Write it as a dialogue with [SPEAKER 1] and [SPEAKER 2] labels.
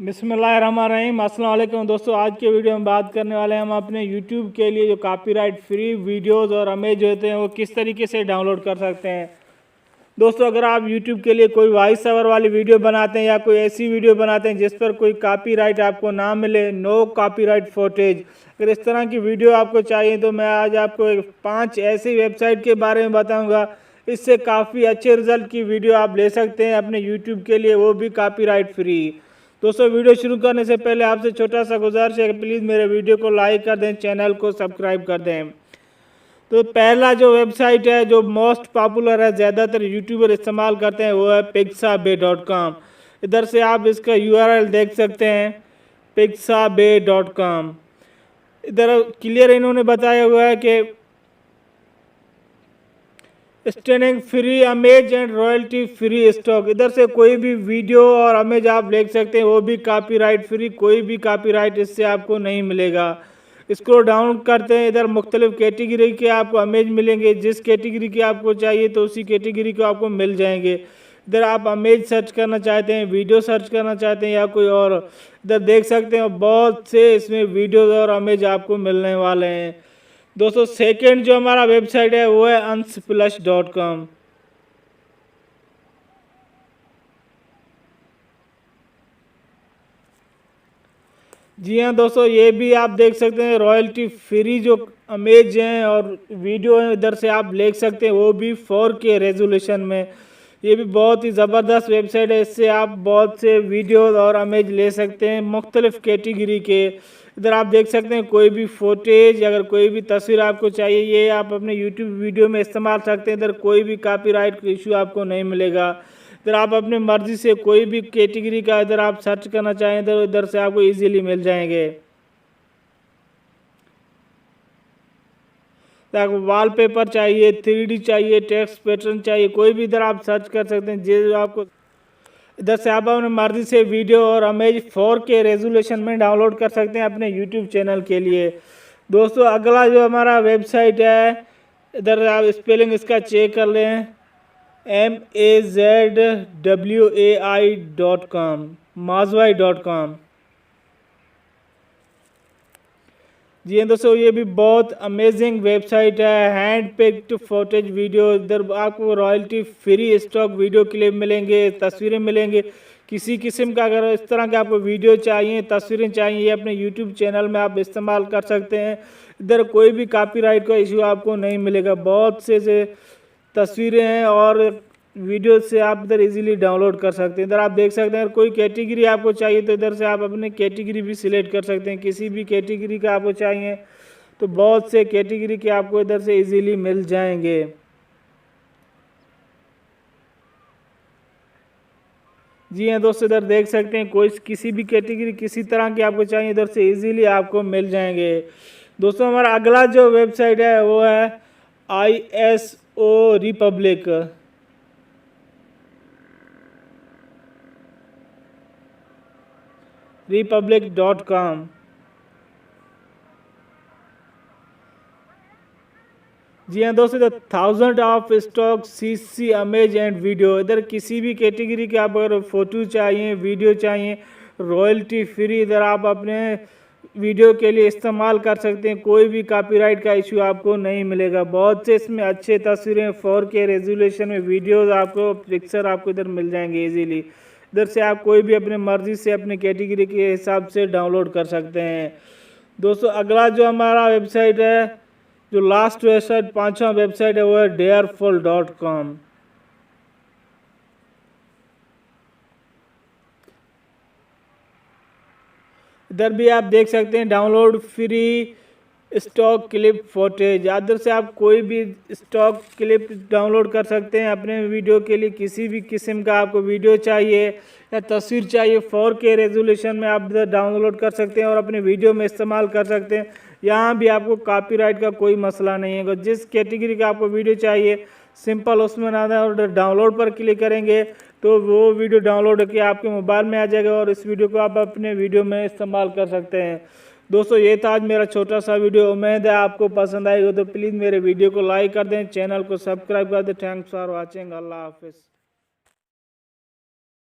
[SPEAKER 1] बिस्मिल्लाहिर्रहमानिर्रहीम। अस्सलाम वालेकुम दोस्तों, आज के वीडियो में बात करने वाले हैं हम अपने YouTube के लिए जो कॉपीराइट फ्री वीडियोस और इमेज होते हैं वो किस तरीके से डाउनलोड कर सकते हैं। दोस्तों, अगर आप YouTube के लिए कोई वॉइस ओवर वाली वीडियो बनाते हैं या कोई ऐसी वीडियो बनाते हैं जिस पर कोई कॉपीराइट आपको ना मिले, नो कॉपीराइट फुटेज, अगर इस तरह की वीडियो आपको चाहिए तो मैं आज आपको 5 ऐसी वेबसाइट के बारे में बताऊँगा। इससे काफ़ी अच्छे रिजल्ट की वीडियो आप ले सकते हैं अपने YouTube के लिए, वो भी कॉपीराइट फ्री। दोस्तों, वीडियो शुरू करने से पहले आपसे छोटा सा गुजारिश है कि प्लीज़ मेरे वीडियो को लाइक कर दें, चैनल को सब्सक्राइब कर दें। तो पहला जो वेबसाइट है जो मोस्ट पॉपुलर है, ज़्यादातर यूट्यूबर इस्तेमाल करते हैं, वो है pixabay.com। इधर से आप इसका URL देख सकते हैं, pixabay.com। इधर क्लियर इन्होंने बताया हुआ है कि standing free image and royalty free stock. इधर से कोई भी वीडियो और इमेज आप देख सकते हैं, वो भी कॉपीराइट फ्री, कोई भी कॉपीराइट इससे आपको नहीं मिलेगा। इसको डाउन करते हैं, इधर मुख्तलिफ कैटेगरी के आपको इमेज मिलेंगे, जिस कैटेगरी की आपको चाहिए तो उसी कैटेगरी को आपको मिल जाएंगे। इधर आप इमेज सर्च करना चाहते हैं, वीडियो सर्च करना चाहते हैं या कोई और, इधर देख सकते हैं बहुत से इसमें वीडियोज़ और इमेज आपको मिलने वाले हैं। दोस्तों, सेकंड जो हमारा वेबसाइट है वो है unsplash.com। जी हाँ दोस्तों, ये भी आप देख सकते हैं रॉयल्टी फ्री जो इमेज हैं और वीडियो हैं, इधर से आप देख सकते हैं, वो भी 4K रेजोल्यूशन में। ये भी बहुत ही ज़बरदस्त वेबसाइट है, इससे आप बहुत से वीडियो और इमेज ले सकते हैं मुख्तलिफ कैटेगरी के। इधर आप देख सकते हैं कोई भी फुटेज, अगर कोई भी तस्वीर आपको चाहिए, ये आप अपने यूट्यूब वीडियो में इस्तेमाल सकते हैं। इधर कोई भी कॉपीराइट का इशू आपको नहीं मिलेगा। इधर आप अपनी मर्ज़ी से कोई भी कैटेगरी का इधर आप सर्च करना चाहें तो इधर से आपको इजीली मिल जाएंगे। आपको वॉलपेपर चाहिए, 3D चाहिए, टेक्स्ट पैटर्न चाहिए, कोई भी इधर आप सर्च कर सकते हैं जो आपको। इधर से आप अपनी मर्ज़ी से वीडियो और इमेज 4K रेजोल्यूशन में डाउनलोड कर सकते हैं अपने यूट्यूब चैनल के लिए। दोस्तों, अगला जो हमारा वेबसाइट है, इधर आप स्पेलिंग इसका चेक कर लें, mazwai.com, mazwai.com। जी हाँ दोस्तों, ये भी बहुत अमेजिंग वेबसाइट है, हैंड पिक्ड फुटेज वीडियो। इधर आपको royalty free stock video clip मिलेंगे, तस्वीरें मिलेंगे। किसी किस्म का अगर इस तरह के आपको वीडियो चाहिए, तस्वीरें चाहिए, अपने यूट्यूब चैनल में आप इस्तेमाल कर सकते हैं। इधर कोई भी कॉपीराइट का इशू आपको नहीं मिलेगा। बहुत से तस्वीरें हैं और वीडियो से आप इधर इजीली डाउनलोड कर सकते हैं। इधर आप देख सकते हैं, अगर कोई कैटेगरी आपको चाहिए तो इधर से आप अपने कैटेगरी भी सिलेक्ट कर सकते हैं। किसी भी कैटेगरी का आपको चाहिए तो बहुत से कैटेगरी के आपको इधर से इजीली मिल जाएंगे। जी हाँ दोस्तों, इधर देख सकते हैं कोई किसी भी कैटेगरी किसी तरह की आपको चाहिए, इधर से इजीली आपको मिल जाएंगे। दोस्तों, हमारा अगला जो वेबसाइट है वो है ISO republic.com। जी हाँ दोस्तों, इधर 1000 of stock CC image and video. इधर किसी भी कैटेगरी के आप अगर फ़ोटो चाहिए, वीडियो चाहिए, रॉयल्टी फ्री इधर आप अपने वीडियो के लिए इस्तेमाल कर सकते हैं। कोई भी कॉपीराइट का इशू आपको नहीं मिलेगा। बहुत से इसमें अच्छे तस्वीरें 4K रेजोल्यूशन में वीडियोस आपको, पिक्चर आपको इधर मिल जाएंगे इजीली। इधर से आप कोई भी अपने मर्ज़ी से अपने कैटेगरी के हिसाब से डाउनलोड कर सकते हैं। दोस्तों, अगला जो हमारा वेबसाइट है, जो लास्ट वेबसाइट, 5वां वेबसाइट है, वो है dareful.com। इधर भी आप देख सकते हैं download free stock clip footage. इधर से आप कोई भी स्टॉक क्लिप डाउनलोड कर सकते हैं अपने वीडियो के लिए। किसी भी किस्म का आपको वीडियो चाहिए या तस्वीर चाहिए, 4K रेजोल्यूशन में आप इधर डाउनलोड कर सकते हैं और अपने वीडियो में इस्तेमाल कर सकते हैं। यहाँ भी आपको कॉपीराइट का कोई मसला नहीं है। जिस कैटेगरी का आपको वीडियो चाहिए, सिंपल उसमें ना और डाउनलोड पर क्लिक करेंगे तो वो वीडियो डाउनलोड होकर आपके मोबाइल में आ जाएगा और इस वीडियो को आप अपने वीडियो में इस्तेमाल कर सकते हैं। दोस्तों, ये था आज मेरा छोटा सा वीडियो। उम्मीद है आपको पसंद आएगा, तो प्लीज़ मेरे वीडियो को लाइक कर दें, चैनल को सब्सक्राइब कर दें। Thanks for watching. अल्लाह हाफिज़।